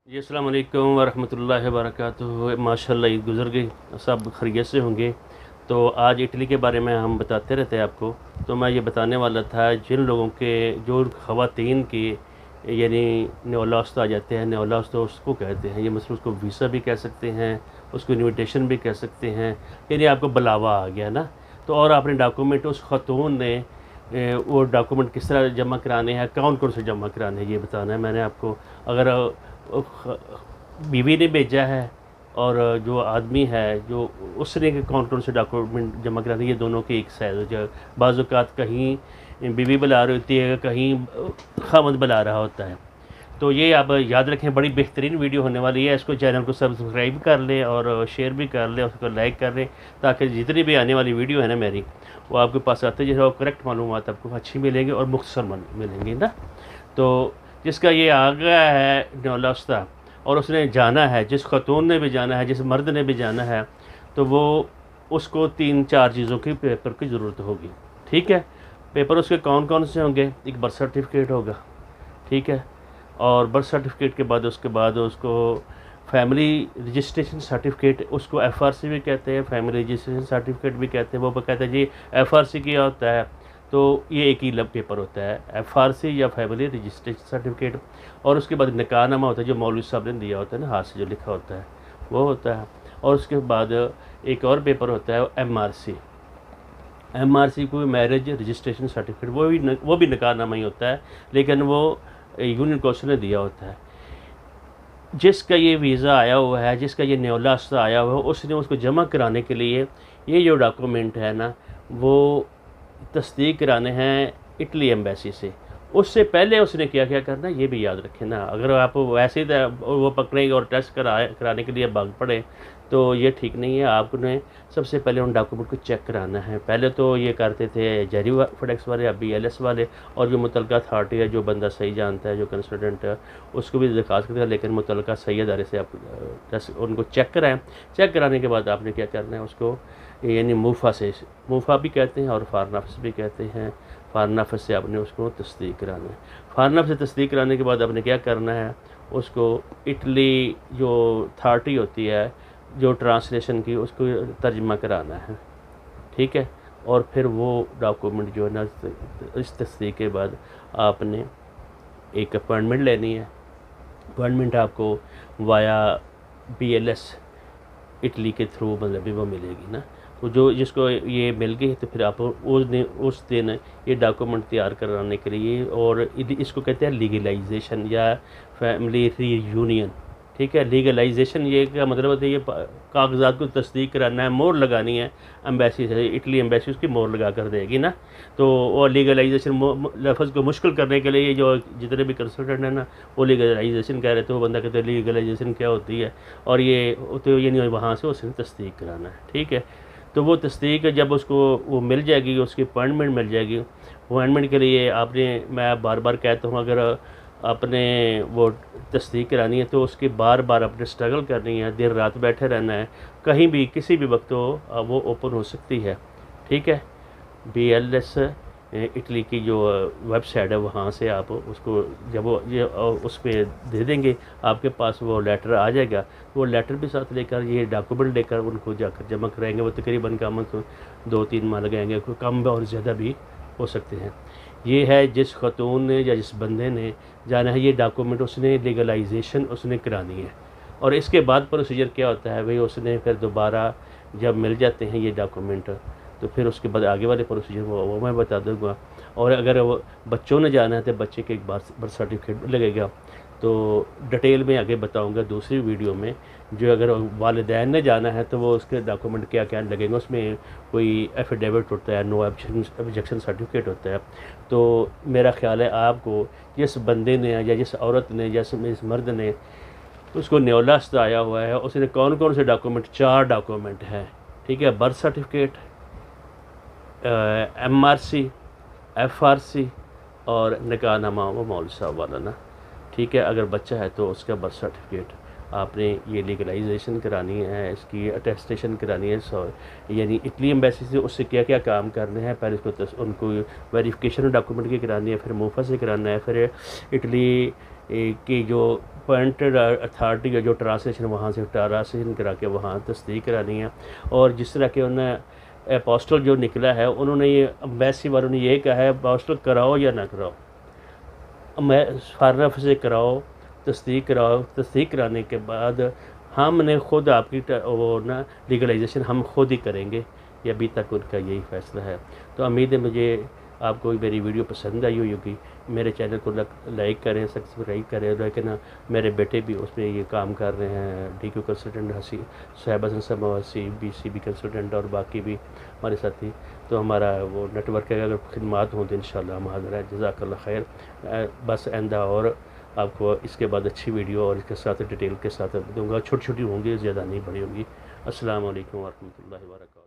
जी अस्सलाम वालेकुम वरहमतुल्लाहि वबरकातुहू। माशाल्लाह ईद गुज़र गई, सब खैरियत से होंगे। तो आज इटली के बारे में हम बताते रहते हैं आपको। तो मैं ये बताने वाला था जिन लोगों के जो ख़वातीन की यानी नेओलास्ट आ जाते हैं। नेओलास्ट तो उसको कहते हैं, ये मतलब उसको वीसा भी कह सकते हैं, उसको इनविटेशन भी कह सकते हैं, यानी आपको बुलावा आ गया ना। तो और आपने डॉक्यूमेंट उस ख़तून ने वो डॉक्यूमेंट किस तरह जमा कराने हैं, कौन कौन से जमा कराने हैं, ये बताना है मैंने आपको। अगर बीवी ने भेजा है और जो आदमी है जो उसने कौन कौन से डॉक्यूमेंट जमा कराने, ये दोनों के एक साइज जो बाज़ औक़ात कहीं बीवी बुला रही होती है, कहीं खामद बुला रहा होता है। तो ये आप याद रखें, बड़ी बेहतरीन वीडियो होने वाली है। इसको चैनल को सब्सक्राइब कर लें और शेयर भी कर लें, उसको लाइक कर लें, ताकि जितनी भी आने वाली वीडियो है ना मेरी, वो आपके पास आते जो करेक्ट मालूमात आपको अच्छी मिलेंगी और मुख्तसर मिलेंगी ना। तो जिसका ये आ गया है नौलास्ता और उसने जाना है, जिस खतून ने भी जाना है, जिस मर्द ने भी जाना है, तो वो उसको 3-4 चीज़ों की पेपर की ज़रूरत होगी। ठीक है, पेपर उसके कौन कौन से होंगे? एक बर्थ सर्टिफिकेट होगा, ठीक है, और बर्थ सर्टिफिकेट के बाद उसके बाद उसको फैमिली रजिस्ट्रेशन सर्टिफिकेट, उसको एफआरसी भी कहते हैं, फैमिली रजिस्ट्रेशन सर्टिफिकेट भी कहते हैं। वो कहते हैं जी एफआरसी क्या होता है, तो ये एक ही पेपर होता है, एफआरसी या फैमिली रजिस्ट्रेशन सर्टिफिकेट। और उसके बाद निकाहनामा होता है, जो मौलवी साहब ने दिया होता है ना, हाथ से जो लिखा होता है वो होता है। और उसके बाद एक और पेपर होता है एमआरसी। एमआरसी को मैरिज रजिस्ट्रेशन सर्टिफिकेट, वो भी निकाहनामा ही होता है, लेकिन वो यूनियन काउंसिल ने दिया होता है। जिसका ये वीज़ा आया हुआ है, जिसका ये नेओलास्ता आया हुआ है, उसने उसको जमा कराने के लिए ये जो डॉक्यूमेंट है ना, वो तस्दीक कराने हैं इटली एम्बेसी से। उससे पहले उसने क्या क्या करना है ये भी याद रखें ना। अगर आप वैसे ही वो पकड़ेंगे और टेस्ट कराने के लिए भाग पड़े तो ये ठीक नहीं है। आपने सबसे पहले उन डॉक्यूमेंट को चेक कराना है। पहले तो ये करते थे जारी फडेक्स वाले या BLS वाले, और जो मुतलका अथॉरिटी है, जो बंदा सही जानता है, जो कंसल्टेंट है, उसको भी दरख्वास्त करते हैं, लेकिन मुतलका सही अदारे से आप टेस्ट उनको चेक कराएँ। चेक कराने के बाद आपने क्या करना है, उसको यानी मूफ़ा भी कहते हैं और फारनाफिस भी कहते हैं। फारनाफिस से आपने उसको तस्दीक कराना है। फारनाफिस से तस्दीक कराने के बाद आपने क्या करना है, उसको इटली जो अथॉरिटी होती है जो ट्रांसलेशन की, उसको तर्जमा कराना है, ठीक है। और फिर वो डॉक्यूमेंट जो है ना, इस तस्दीक के बाद आपने एक अपॉइंटमेंट लेनी है। अपॉइंटमेंट आपको वाया BLS इटली के थ्रू मतलब भी वो मिलेगी ना। तो जो जिसको ये मिल गई तो फिर आप उस दिन ये डॉक्यूमेंट तैयार कराने के लिए, और इसको कहते हैं लीगलाइजेशन या फैमिली रीयूनियन, ठीक है। लीगलाइजेशन ये का मतलब होता है ये कागजात को तस्दीक कराना है, मोहर लगानी है एम्बेसी से। इटली एम्बेसी उसकी मोहर लगा कर देगी ना। तो और लीगलाइजेशन लफ्ज़ को मुश्किल करने के लिए ये जो जितने भी कंसल्टेंट हैं ना, वो लीगलाइजेशन कह रहे थे। वो बंदा कहते हैं लीगलाइजेशन क्या होती है, और ये तो यानी वहाँ से उसने तस्दीक कराना है, ठीक है। तो वो तस्दीक जब उसको वो मिल जाएगी, उसकी अपॉइंटमेंट मिल जाएगी। अपॉइंटमेंट के लिए आपने, मैं बार बार कहता हूँ, अगर आपने वो तस्दीक करानी है तो उसकी बार बार अपने स्ट्रगल करनी है, देर रात बैठे रहना है। कहीं भी किसी भी वक्त वो ओपन हो सकती है, ठीक है। BLS इटली की जो वेबसाइट है, वहाँ से आप उसको जब वो ये उस पर दे देंगे, आपके पास वो लेटर आ जाएगा। वो लेटर भी साथ लेकर, ये डॉक्यूमेंट लेकर उनको जाकर जमा कराएंगे। वो तकरीबन कम तो 2-3 माह लगाएंगे, कम और ज़्यादा भी हो सकते हैं। ये है जिस खतून ने या जिस बंदे ने जाना है, ये डॉक्यूमेंट उसने लीगलाइजेशन उसने करानी है। और इसके बाद प्रोसीजर क्या होता है भाई, उसने फिर दोबारा जब मिल जाते हैं ये डॉक्यूमेंट, तो फिर उसके बाद आगे वाले प्रोसीजर वो मैं बता दूँगा। और अगर वो बच्चों ने जाना है तो बच्चे के एक बर्थ सर्टिफिकेट लगेगा। तो डिटेल में आगे बताऊंगा दूसरी वीडियो में। जो अगर वालिदैन ने जाना है तो वो उसके डॉक्यूमेंट क्या क्या लगेंगे, उसमें कोई एफिडेविट होता है, नो ऑब्जेक्शन सर्टिफिकेट होता है। तो मेरा ख्याल है आपको जिस बंदे ने या जिस औरत ने या जिस मर्द ने उसको नेओलास्ता आया हुआ है, उसने कौन कौन से डॉक्यूमेंट, 4 डॉक्यूमेंट हैं, ठीक है। बर्थ सर्टिफिकेट, MRC, FRC और निकाहनामा, वो मौलवी साहब वाला ना, ठीक है। अगर बच्चा है तो उसका बर्थ सर्टिफिकेट आपने ये लीगलाइजेशन करानी है, इसकी अटेस्टेशन करानी है, यानी इटली एम्बेसी से उससे क्या क्या काम करने हैं। पहले उसको उनको वेरिफिकेशन डॉक्यूमेंट की करानी है, फिर मूफा से कराना है, फिर इटली की जो अपॉइंटेड अथॉरिटी का जो ट्रांसलेशन वहाँ से ट्रांसलेशन करा के वहाँ तस्दीक करानी है। और जिस तरह के उन्हें अपोस्टल जो निकला है, उन्होंने ये एम्बेसी वालों ने ये कहा है अपोस्टल कराओ या ना कराओ, मैं फारफ से कराओ, तस्दीक कराओ, तस्दीक कराने के बाद हमने ख़ुद आपकी वो ना लीगलाइजेशन हम खुद ही करेंगे। ये अभी तक उनका यही फ़ैसला है। तो उम्मीद है मुझे आपको मेरी वीडियो पसंद आई होगी। मेरे चैनल को लाइक करें, सब्सक्राइब करें। लेकिन मेरे बेटे भी उसमें ये काम कर रहे हैं, DQ consultant Sahib Hasan Samwasi, BCB consultant और बाकी भी हमारे साथी। तो हमारा वो नेटवर्क है, अगर खिदमात हों तो इंशाल्लाह हम हाज़िर हैं। जज़ाकल्लाह खैर। बस आइंदा और आपको इसके बाद अच्छी वीडियो और इसके साथ डिटेल के साथ दूँगा। छोटी छोटी होंगी, ज़्यादा नहीं बड़ी होंगी। अस्सलाम वालेकुम व रहमतुल्लाहि व बरकातहू।